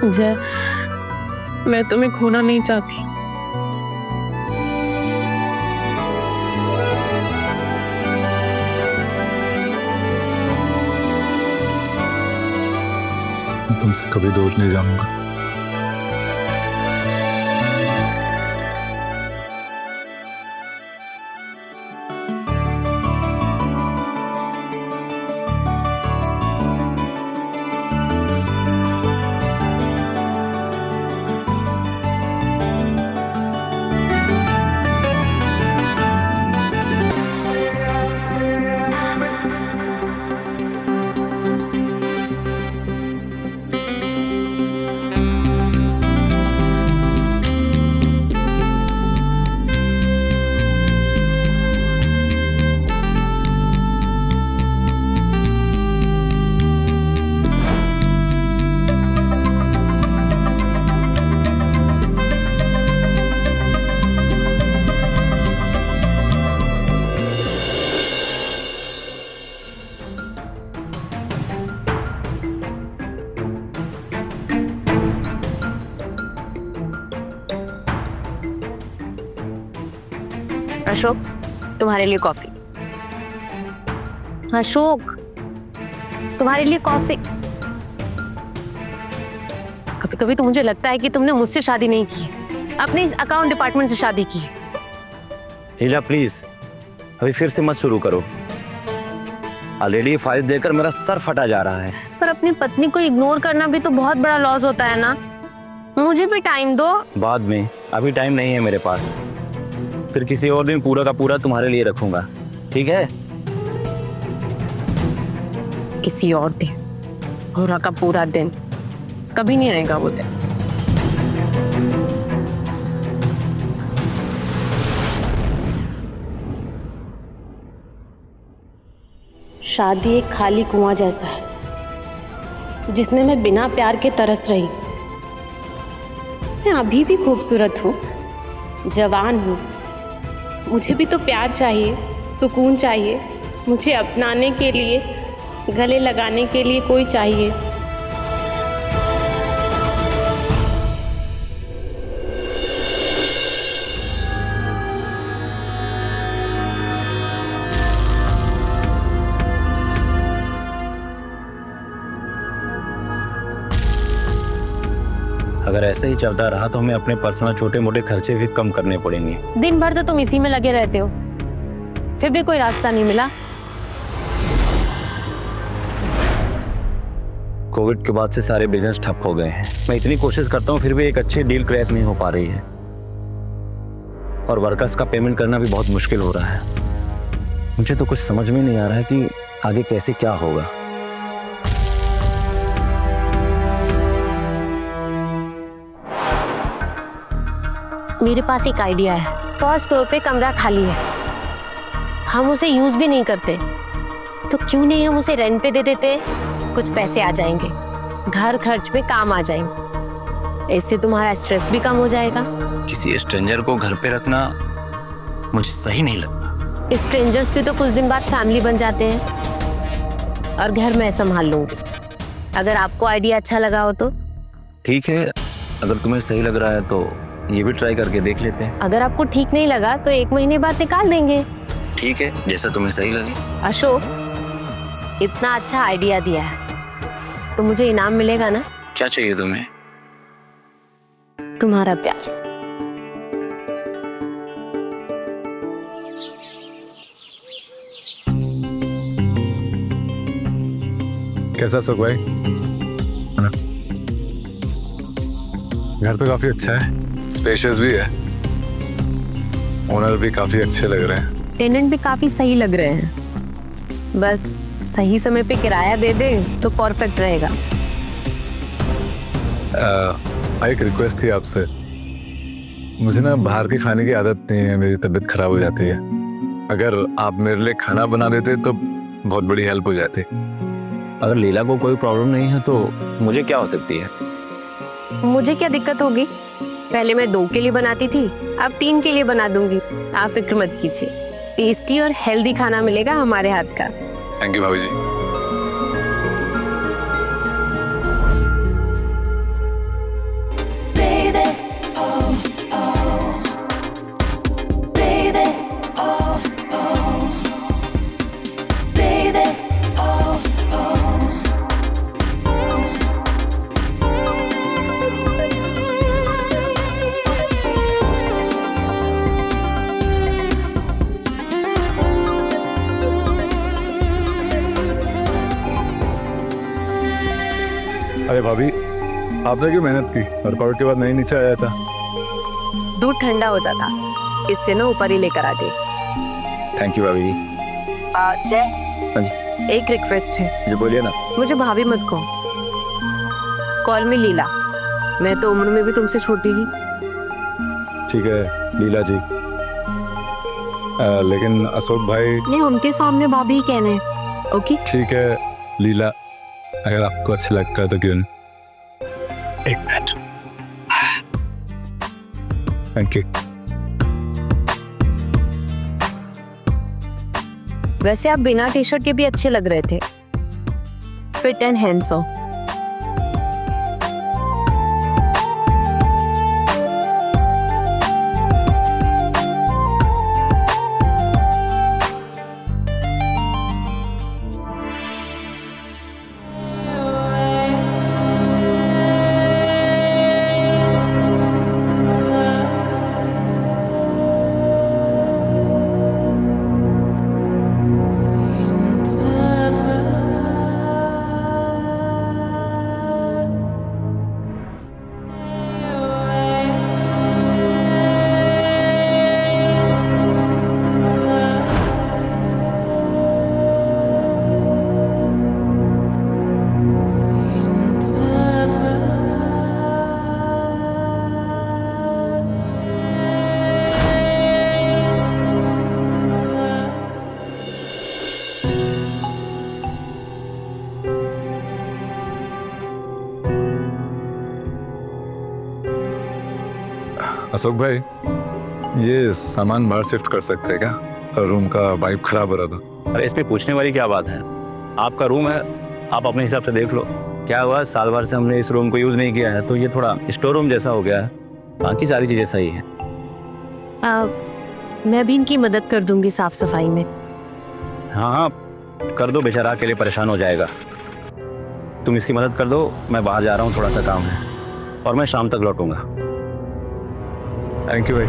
जय, मैं तुम्हें खोना नहीं चाहती। तुमसे कभी दूर नहीं जाऊंगा। अशोक, तुम्हारे लिए कॉफी। अशोक, तुम्हारे लिए कॉफी। कभी कभी तो मुझे लगता है कि तुमने मुझसे शादी नहीं की, अपने इस अकाउंट डिपार्टमेंट से शादी की। हीला प्लीज, अभी फिर से मत शुरू करो। ऑलरेडी फाइल देकर मेरा सर फटा जा रहा है। पर अपनी पत्नी को इग्नोर करना भी तो बहुत बड़ा लॉस होता है ना। मुझे भी टाइम दो। बाद में, अभी टाइम नहीं है मेरे पास। फिर किसी और दिन पूरा का पूरा तुम्हारे लिए रखूंगा, ठीक है? किसी और दिन, पूरा का पूरा दिन कभी नहीं आएगा वो दिन। शादी एक खाली कुआं जैसा है जिसमें मैं बिना प्यार के तरस रही। मैं अभी भी खूबसूरत हूँ, जवान हूँ। मुझे भी तो प्यार चाहिए, सुकून चाहिए। मुझे अपनाने के लिए, गले लगाने के लिए कोई चाहिए। अगर ऐसे ही चलता रहा तो हमें अपने पर्सनल छोटे मोटे खर्चे भी कम करने पड़ेंगे। दिन भर तो तुम इसी में लगे रहते हो, फिर भी कोई रास्ता नहीं मिला। कोविड के बाद से सारे बिजनेस ठप हो गए हैं। मैं इतनी कोशिश करता हूँ फिर भी एक अच्छी डील क्रैक नहीं हो पा रही है, और वर्कर्स का पेमेंट करना भी बहुत मुश्किल हो रहा है। मुझे तो कुछ समझ में नहीं आ रहा है कि आगे कैसे क्या होगा। मेरे पास एक आइडिया है। फर्स्ट फ्लोर पे कमरा खाली है, हम उसे यूज भी नहीं करते, तो क्यों नहीं हम उसे रेंट पे दे देते? कुछ पैसे आ जाएंगे, घर खर्च पे काम आ जाएंगे। इससे तुम्हारा स्ट्रेस भी कम हो जाएगा। किसी स्ट्रेंजर को घर पे रखना मुझे सही नहीं लगता। स्ट्रेंजर्स भी तो कुछ दिन बाद फैमिली बन जाते हैं, और घर मैं संभाल लूंगी। अगर आपको आइडिया अच्छा लगा हो तो ठीक है, अगर तुम्हें सही लग रहा है तो ये भी ट्राई करके देख लेते हैं। अगर आपको ठीक नहीं लगा तो 1 महीने बाद निकाल देंगे। ठीक है, जैसा तुम्हें सही लगे। अशोक, इतना अच्छा आइडिया दिया है तो मुझे इनाम मिलेगा ना? क्या चाहिए तुम्हें? तुम्हारा प्यार। कैसा सुख भाई? घर तो काफी अच्छा है, स्पेशियस भी है, ओनर भी काफी अच्छे लग रहे हैं, टेनेंट भी काफी सही लग रहे हैं। बस सही समय पे किराया दे दे तो परफेक्ट रहेगा। एक रिक्वेस्ट थी आपसे। मुझे ना बाहर के खाने की आदत नहीं है, मेरी तबीयत खराब हो जाती है। अगर आप मेरे लिए खाना बना देते तो बहुत बड़ी हेल्प हो जाती। अगर लीला को कोई प्रॉब्लम नहीं है तो मुझे क्या हो सकती है? मुझे क्या दिक्कत होगी? पहले मैं 2 के लिए बनाती थी, अब 3 के लिए बना दूंगी। आप फिक्र मत कीजिए, टेस्टी और हेल्दी खाना मिलेगा हमारे हाथ का। थैंक यू भाभी जी। अरे भाभी, आपने क्यों मेहनत की? वर्कआउट के बाद नहीं नीचे आया था? दूध ठंडा हो जाता, इससे ना ऊपर ही लेकर आ गई। थैंक यू भाभी जी। जय, हाँ जी। एक रिक्वेस्ट है, जी बोलिए ना। मुझे भाभी मत कहो, कॉल में लीला। मैं तो उम्र में भी तुमसे छोटी ही। ठीक है लीला जी। लेकिन अशोक भाई। नहीं, उनके सामने भाभी ही कहने। ओके ठीक है लीला, अगर आपको अच्छा लगता है तो क्यों नहीं? एक मिनट। Thank you. वैसे आप बिना टी शर्ट के भी अच्छे लग रहे थे, फिट एंड हैंडसम। अशोक भाई, ये सामान बाहर शिफ्ट कर सकते हैं क्या? रूम का वाइब खराब हो रहा था। अरे इस पे पूछने वाली क्या बात है? आपका रूम है, आप अपने हिसाब से देख लो। क्या हुआ, साल भर से हमने इस रूम को यूज नहीं किया है तो ये थोड़ा स्टोर रूम जैसा हो गया है। बाकी सारी चीजें सही है। मैं भी इनकी मदद कर दूंगी साफ सफाई में। हाँ हाँ कर दो, बेचारा के लिए परेशान हो जाएगा। तुम इसकी मदद कर दो, मैं बाहर जा रहा हूँ, थोड़ा सा काम है और मैं शाम तक लौटूंगा। थैंक यू भाई।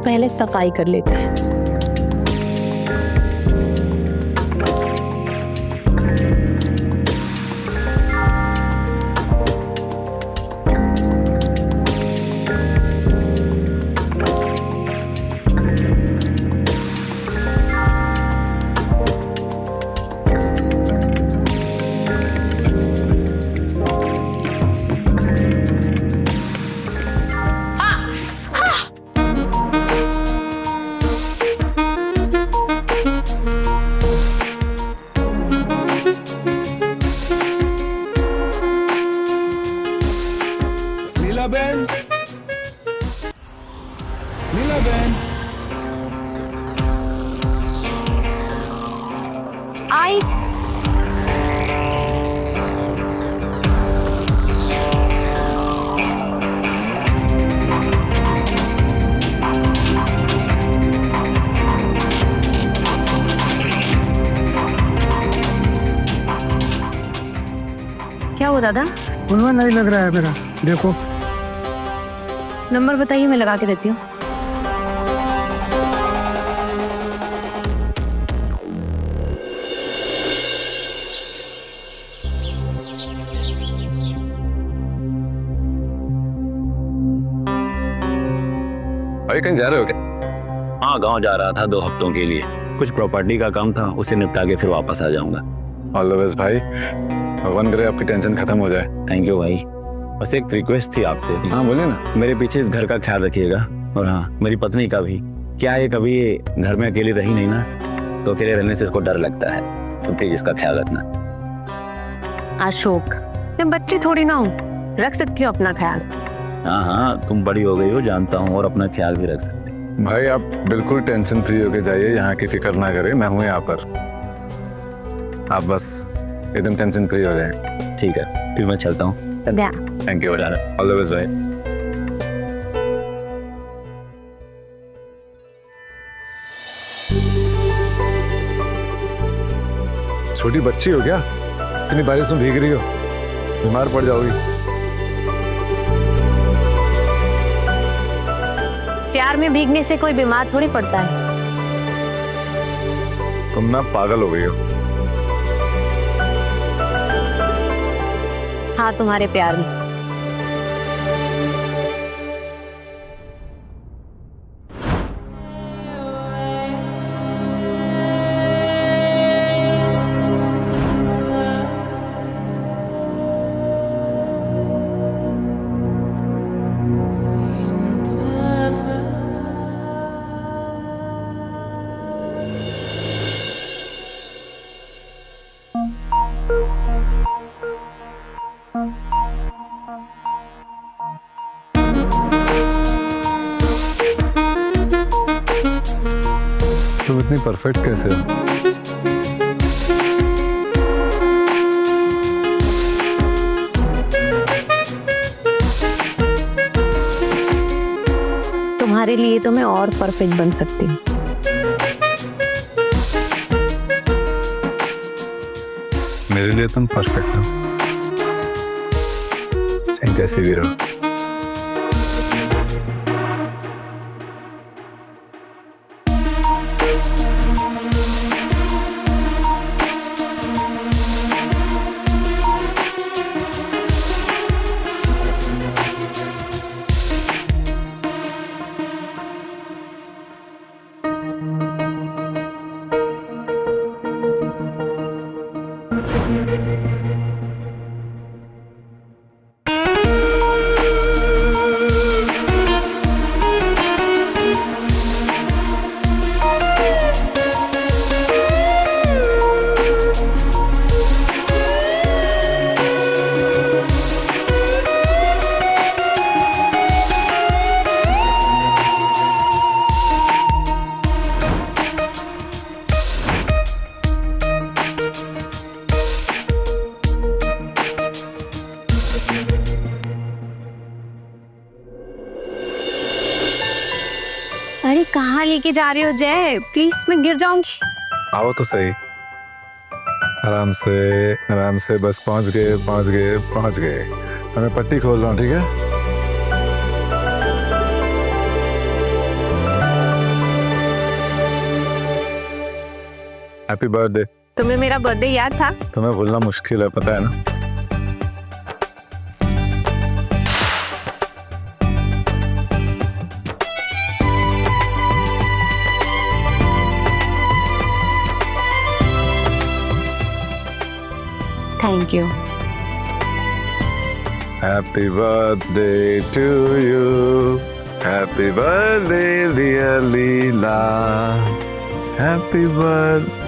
पहले सफाई कर लेते हैं। आई क्या हुआ दादा? उनमें नहीं लग रहा है मेरा, देखो। नंबर बताइए, मैं लगा के देती हूँ। भाई कहीं जा रहे हो क्या? हाँ गांव जा रहा था 2 हफ्तों के लिए, कुछ प्रॉपर्टी का काम था, उसे निपटा के फिर वापस आ जाऊंगा। ऑल द बेस्ट भाई, भगवान करे आपकी टेंशन खत्म हो जाए। थैंक यू भाई। बस एक रिक्वेस्ट थी आपसे। हाँ बोलिए ना। मेरे पीछे इस घर का ख्याल रखिएगा, और हाँ मेरी पत्नी का भी। क्या है, कभी ये घर में अकेली रही नहीं ना, तो अकेले रहने से इसको डर लगता है, तो प्लीज इसका ख्याल रखना। अशोक, मैं बच्ची थोड़ी ना हूँ, रख सकती हूँ अपना ख्याल। हाँ हाँ तुम बड़ी हो गई हो जानता हूँ, और अपना ख्याल भी रख सकती। भाई आप बिल्कुल टेंशन फ्री होके जाइए, यहाँ की फिक्र ना करें, मैं हूँ यहाँ पर। आप बस एकदम टेंशन फ्री हो जाए। ठीक है, फिर मैं चलता हूँ। Thank you, all the best भाई। छोटी बच्ची हो क्या? इतनी बारिश में भीग रही हो, बीमार पड़ जाओगी। प्यार में भीगने से कोई बीमार थोड़ी पड़ता है। तुम ना पागल हो गई हो। हाँ, तुम्हारे प्यार में। तुम इतनी परफेक्ट कैसे हो? तुम्हारे लिए तो मैं और परफेक्ट बन सकती हूँ। मेरे लिए तुम परफेक्ट हो, चाहे जैसे भी रहो। अरे कहाँ लेके जा रहे हो जय? प्लीज, मैं गिर जाऊंगी। आओ तो सही। आराम से बस पहुंच गए। मैं पट्टी खोल रहा हूँ, ठीक है? Happy birthday. तुम्हें मेरा बर्थडे याद था? तुम्हें भूलना मुश्किल है, पता है ना? Thank you. Happy birthday to you. Happy birthday, dear Leela. Happy birthday.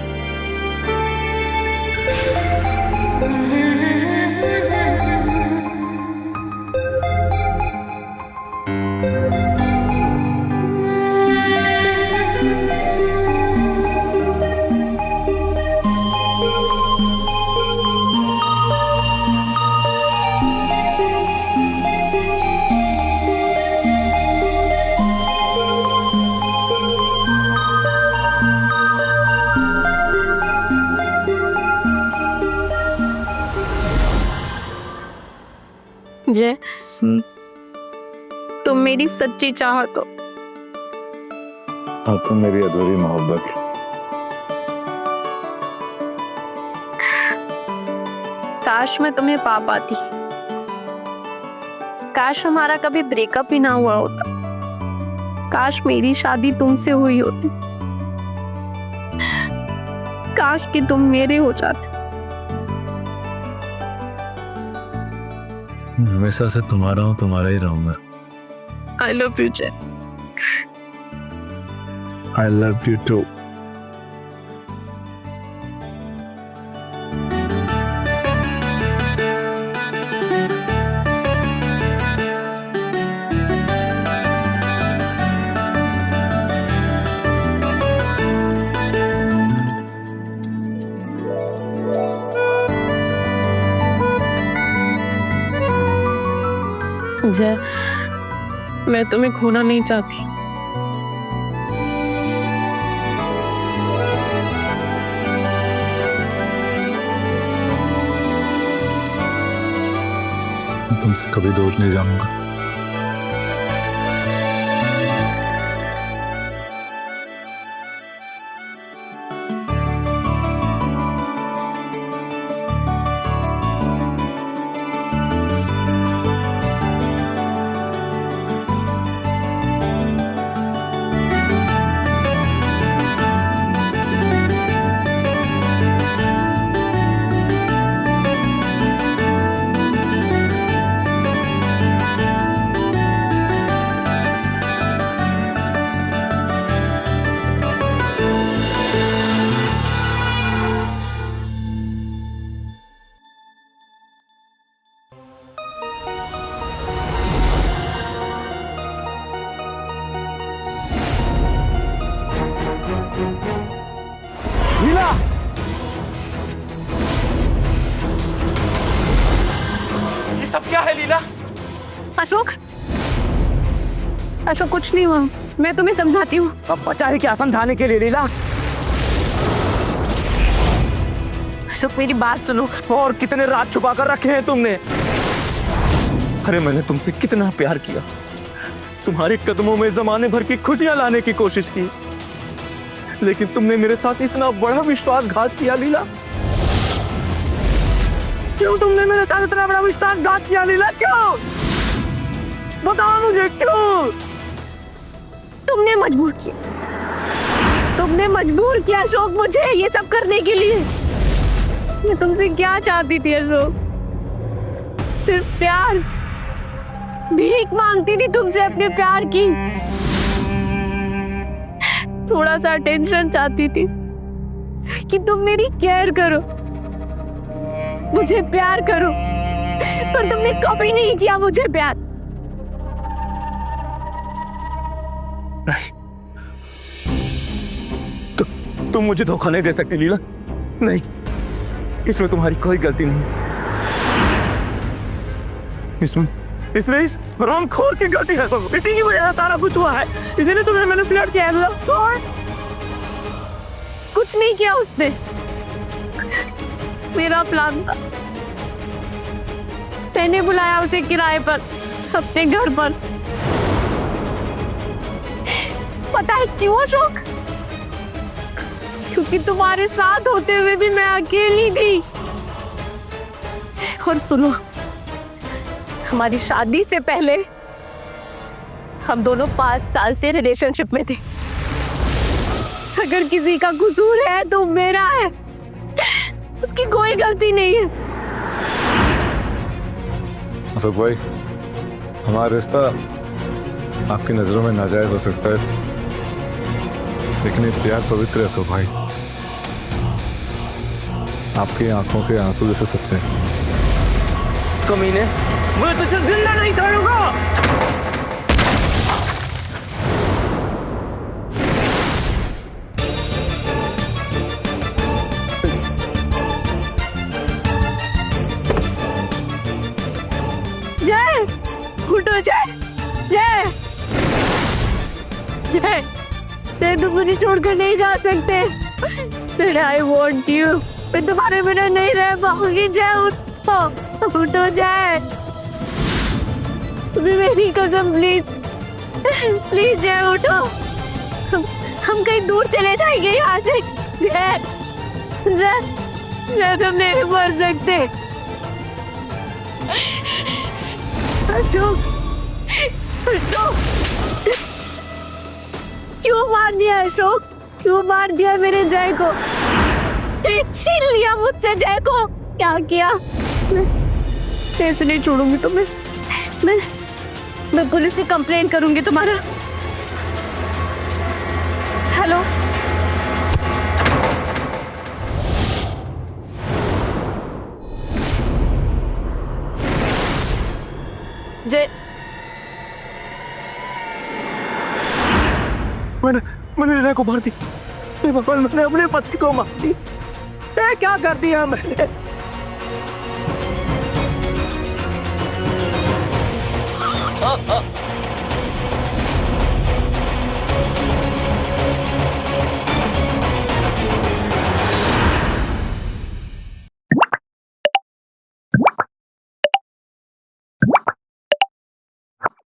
जय, तुम मेरी सच्ची चाहत हो। और तुम मेरी अधूरी मोहब्बत। काश मैं तुम्हें पा पाती। काश हमारा कभी ब्रेकअप ही ना हुआ होता। काश मेरी शादी तुमसे हुई होती। काश कि तुम मेरे हो जाते। हमेशा से तुम्हारा हूँ, तुम्हारा ही रहूंगा। I love you, जय। I love you too. जय, मैं तुम्हें खोना नहीं चाहती। तुमसे कभी दूर नहीं जाऊंगा। लीला, ये सब क्या है लीला? अशोक, अशोक कुछ नहीं हुआ, मैं तुम्हें समझाती हूँ। अब बचा है क्या समझाने के लिए लीला? अशोक मेरी बात सुनो। और कितने राज छुपा कर रखे हैं तुमने? अरे मैंने तुमसे कितना प्यार किया, तुम्हारे कदमों में जमाने भर की खुशियां लाने की कोशिश की, लेकिन तुमने मेरे साथ इतना बड़ा विश्वासघात किया लीला। क्यों तुमने मेरे साथ इतना बड़ा विश्वासघात किया लीला? क्यों? बताओ मुझे क्यों? तुमने मजबूर किया, तुमने मजबूर किया अशोक मुझे ये सब करने के लिए। मैं तुमसे क्या चाहती थी अशोक? सिर्फ प्यार, भीख मांगती थी तुमसे अपने प्यार की। थोड़ा सा टेंशन चाहती थी कि तुम मेरी केयर करो, मुझे प्यार करो, पर तुमने कभी नहीं किया मुझे प्यार। तुम मुझे धोखा नहीं दे सकती लीला। नहीं, इसमें तुम्हारी कोई गलती नहीं। इसमें इस हरामखोर की गलती है सब। इसी की वजह से सारा कुछ हुआ है। इसीलिए तुम्हें मैंने फ्लर्ट किया है। कुछ नहीं किया उसने, मेरा प्लान था। मैंने बुलाया उसे किराए पर अपने घर पर। पता है क्यों अशोक? क्योंकि तुम्हारे साथ होते हुए भी मैं अकेली थी। और सुनो, हमारी शादी से पहले हम दोनों 5 साल से रिलेशनशिप में थे। अगर किसी का कसूर है तो मेरा है, उसकी कोई गलती नहीं है। अशोक भाई, हमारा रिश्ता आपकी नजरों में नाजायज हो सकता है, लेकिन ये प्यार पवित्र है अशोक भाई। आपकी आंखों के आंसू जैसे सच्चे हैं। कमीने, मैं तुझे जिंदा नहीं छोड़ूंगा। जय, उठो जय, जय, जय, जय, तुम मुझे छोड़कर नहीं जा सकते। जय, आई वॉन्ट यू। मैं तुम्हारे बिना नहीं रह पाऊंगी। जय उठो, उठो जय, तुम्हें मेरी कसम, प्लीज प्लीज जय उठो। हम कहीं दूर चले जाएंगे यहाँ से। जय, जय, जय, तुम नहीं मर सकते। अशोक, उठो। क्यों मार दिया अशोक? क्यों मार दिया मेरे जय को? छीन लिया मुझसे जय को। क्या किया? मैं ऐसे नहीं छोड़ूंगी तुम्हें। मैं पुलिस से कंप्लेन करूंगी तुम्हारा। हेलो, जय, मैंने लीला को मार दी। भगवान, मैंने अपने पति को मार दी। क्या कर दिया मैंने?